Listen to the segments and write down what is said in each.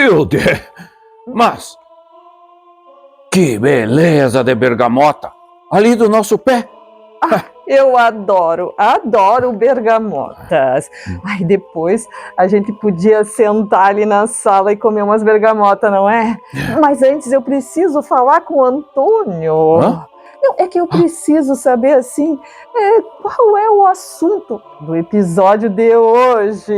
Matilde! Mas que beleza de bergamota! Ali do nosso pé! Eu adoro bergamotas. Ai, depois a gente podia sentar ali na sala e comer umas bergamotas, não é? Mas antes eu preciso falar com o Antônio. Hã? Não, é que eu preciso saber, assim, qual é o assunto do episódio de hoje.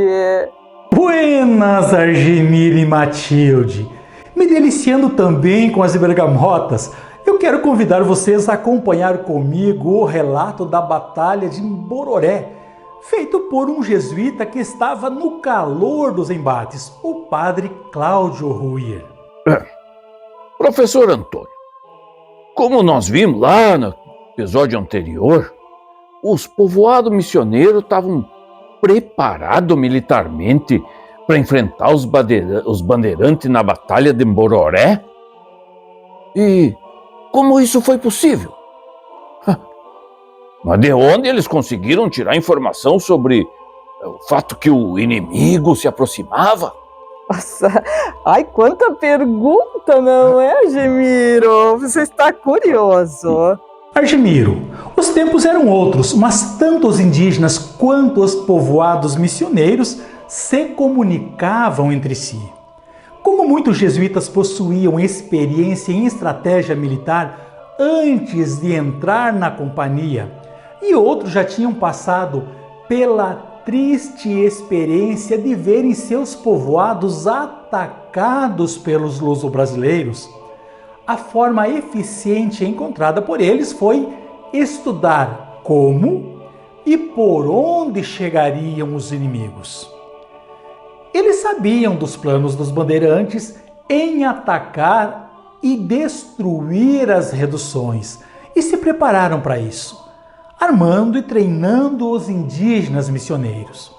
Buenas, Argemiro e Matilde! Me deliciando também com as bergamotas, eu quero convidar vocês a acompanhar comigo o relato da Batalha de Mbororé, feito por um jesuíta que estava no calor dos embates, o padre Cláudio Ruyer. Professor Antônio, como nós vimos lá no episódio anterior, os povoados missioneiros estavam preparados militarmente para enfrentar os bandeirantes na Batalha de Mbororé? E como isso foi possível? Mas de onde eles conseguiram tirar informação sobre o fato que o inimigo se aproximava? Nossa, ai, quanta pergunta, não é, Gemiro? Você está curioso. Argemiro, os tempos eram outros, mas tanto os indígenas quanto os povoados missioneiros se comunicavam entre si. Como muitos jesuítas possuíam experiência em estratégia militar antes de entrar na companhia, e outros já tinham passado pela triste experiência de verem seus povoados atacados pelos luso-brasileiros, a forma eficiente encontrada por eles foi estudar como e por onde chegariam os inimigos. Eles sabiam dos planos dos bandeirantes em atacar e destruir as reduções e se prepararam para isso, armando e treinando os indígenas missioneiros,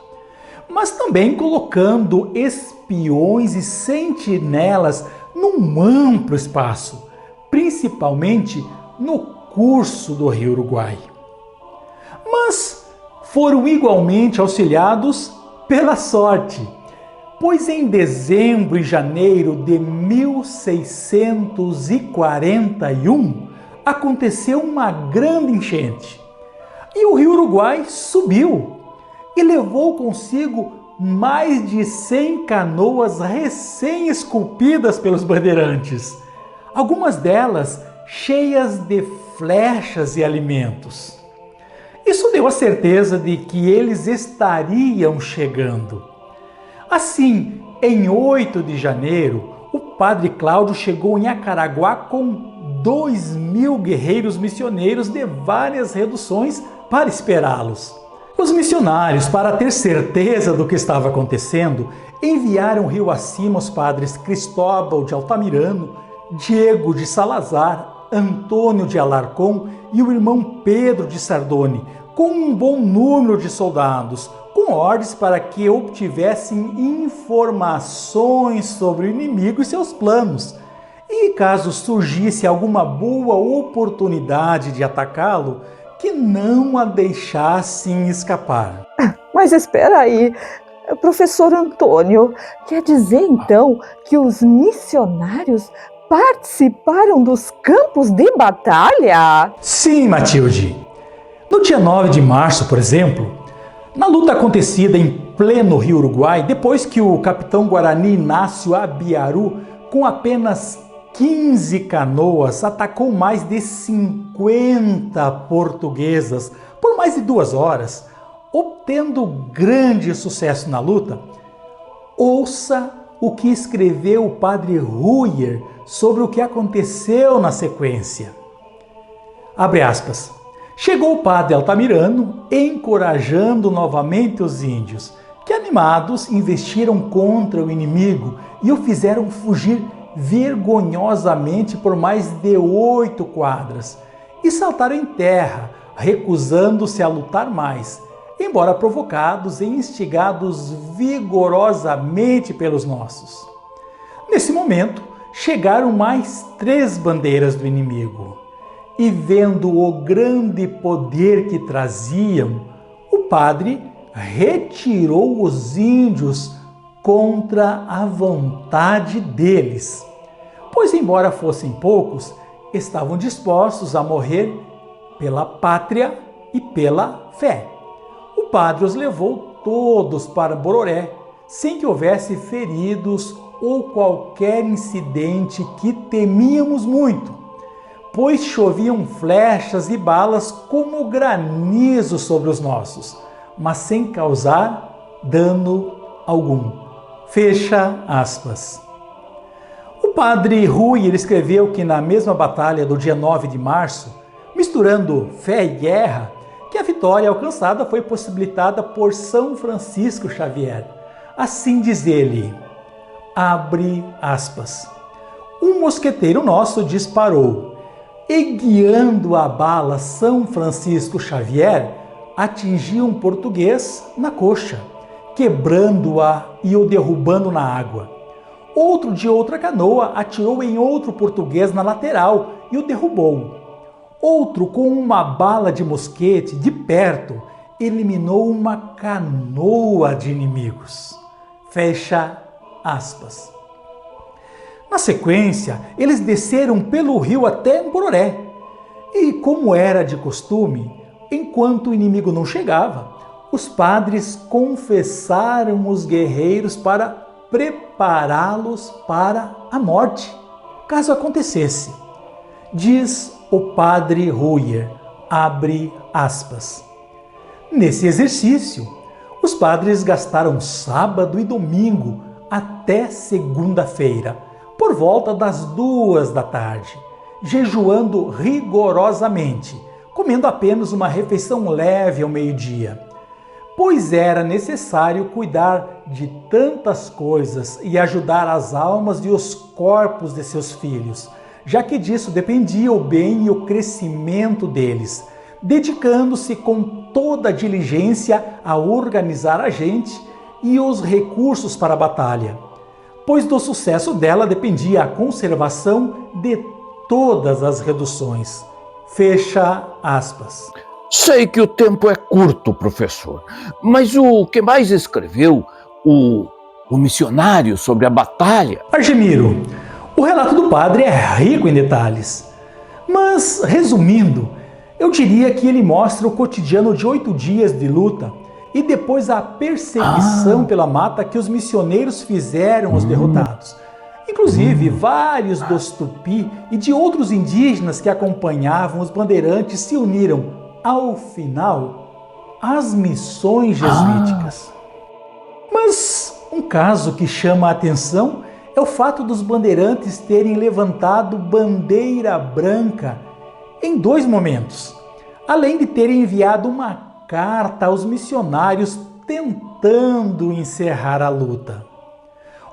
mas também colocando espiões e sentinelas num amplo espaço, principalmente no curso do Rio Uruguai. Mas foram igualmente auxiliados pela sorte, pois em dezembro e janeiro de 1641 aconteceu uma grande enchente e o Rio Uruguai subiu e levou consigo mais de 100 canoas recém-esculpidas pelos bandeirantes, algumas delas cheias de flechas e alimentos. Isso deu a certeza de que eles estariam chegando. Assim, em 8 de janeiro, o padre Cláudio chegou em Acaraguá com 2.000 guerreiros missioneiros de várias reduções para esperá-los. Os missionários, para ter certeza do que estava acontecendo, enviaram rio acima os padres Cristóbal de Altamirano, Diego de Salazar, Antônio de Alarcón e o irmão Pedro de Sardone, com um bom número de soldados, com ordens para que obtivessem informações sobre o inimigo e seus planos. E caso surgisse alguma boa oportunidade de atacá-lo, que não a deixassem escapar. Mas espera aí, professor Antônio, quer dizer então que os missionários participaram dos campos de batalha? Sim, Matilde. No dia 9 de março, por exemplo, na luta acontecida em pleno Rio Uruguai, depois que o capitão Guarani Inácio Abiaru, com apenas 15 canoas, atacou mais de 50 portuguesas por mais de 2 horas, obtendo grande sucesso na luta, ouça o que escreveu o padre Ruyer sobre o que aconteceu na sequência. Abre aspas. Chegou o padre Altamirano, encorajando novamente os índios, que animados investiram contra o inimigo e o fizeram fugir vergonhosamente por mais de 8 quadras e saltaram em terra, recusando-se a lutar mais, embora provocados e instigados vigorosamente pelos nossos. Nesse momento, chegaram mais 3 bandeiras do inimigo e, vendo o grande poder que traziam, o padre retirou os índios contra a vontade deles, pois, embora fossem poucos, estavam dispostos a morrer pela pátria e pela fé. O padre os levou todos para Bororé, sem que houvesse feridos ou qualquer incidente que temíamos muito, pois choviam flechas e balas como granizo sobre os nossos, mas sem causar dano algum. Fecha aspas. O padre Ruyer escreveu que na mesma batalha do dia 9 de março, misturando fé e guerra, que a vitória alcançada foi possibilitada por São Francisco Xavier. Assim diz ele, abre aspas, um mosqueteiro nosso disparou, e guiando a bala São Francisco Xavier, atingiu um português na coxa, quebrando-a e o derrubando na água. Outro de outra canoa atirou em outro português na lateral e o derrubou. Outro, com uma bala de mosquete de perto, eliminou uma canoa de inimigos. Fecha aspas. Na sequência, eles desceram pelo rio até Bororé. E, como era de costume, enquanto o inimigo não chegava, os padres confessaram os guerreiros para prepará-los para a morte, caso acontecesse. Diz o padre Ruyer, abre aspas. Nesse exercício, os padres gastaram sábado e domingo até segunda-feira, por volta das 2 da tarde, jejuando rigorosamente, comendo apenas uma refeição leve ao meio-dia, pois era necessário cuidar de tantas coisas e ajudar as almas e os corpos de seus filhos, já que disso dependia o bem e o crescimento deles, dedicando-se com toda a diligência a organizar a gente e os recursos para a batalha, pois do sucesso dela dependia a conservação de todas as reduções. Fecha aspas. Sei que o tempo é curto, professor, mas o que mais escreveu o missionário sobre a batalha? Argemiro, o relato do padre é rico em detalhes, mas, resumindo, eu diria que ele mostra o cotidiano de 8 dias de luta e depois a perseguição pela mata que os missioneiros fizeram aos derrotados. Inclusive, vários dos Tupi e de outros indígenas que acompanhavam os bandeirantes se uniram, ao final, às missões jesuíticas. Mas um caso que chama a atenção é o fato dos bandeirantes terem levantado bandeira branca em 2 momentos, além de terem enviado uma carta aos missionários tentando encerrar a luta.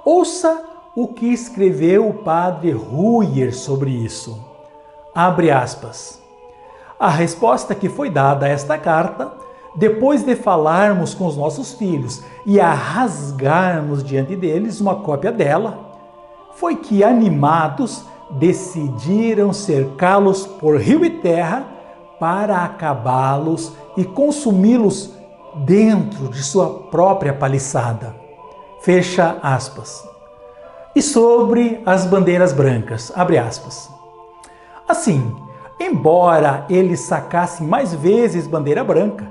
Ouça o que escreveu o padre Ruyer sobre isso. Abre aspas. A resposta que foi dada a esta carta, depois de falarmos com os nossos filhos e a rasgarmos diante deles uma cópia dela, foi que, animados, decidiram cercá-los por rio e terra para acabá-los e consumi-los dentro de sua própria paliçada. Fecha aspas. E sobre as bandeiras brancas, abre aspas. Assim, embora eles sacassem mais vezes bandeira branca,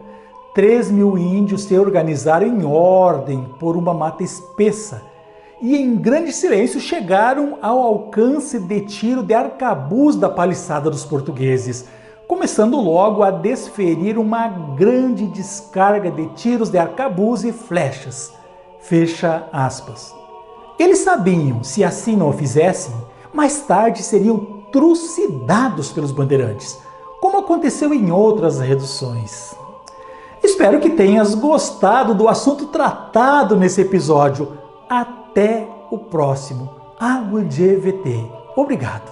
3.000 índios se organizaram em ordem por uma mata espessa e em grande silêncio chegaram ao alcance de tiro de arcabuz da paliçada dos portugueses, começando logo a desferir uma grande descarga de tiros de arcabuz e flechas. Fecha aspas. Eles sabiam, se assim não o fizessem, mais tarde seriam trucidados pelos bandeirantes, como aconteceu em outras reduções. Espero que tenhas gostado do assunto tratado nesse episódio. Até o próximo Água de EVT. Obrigado.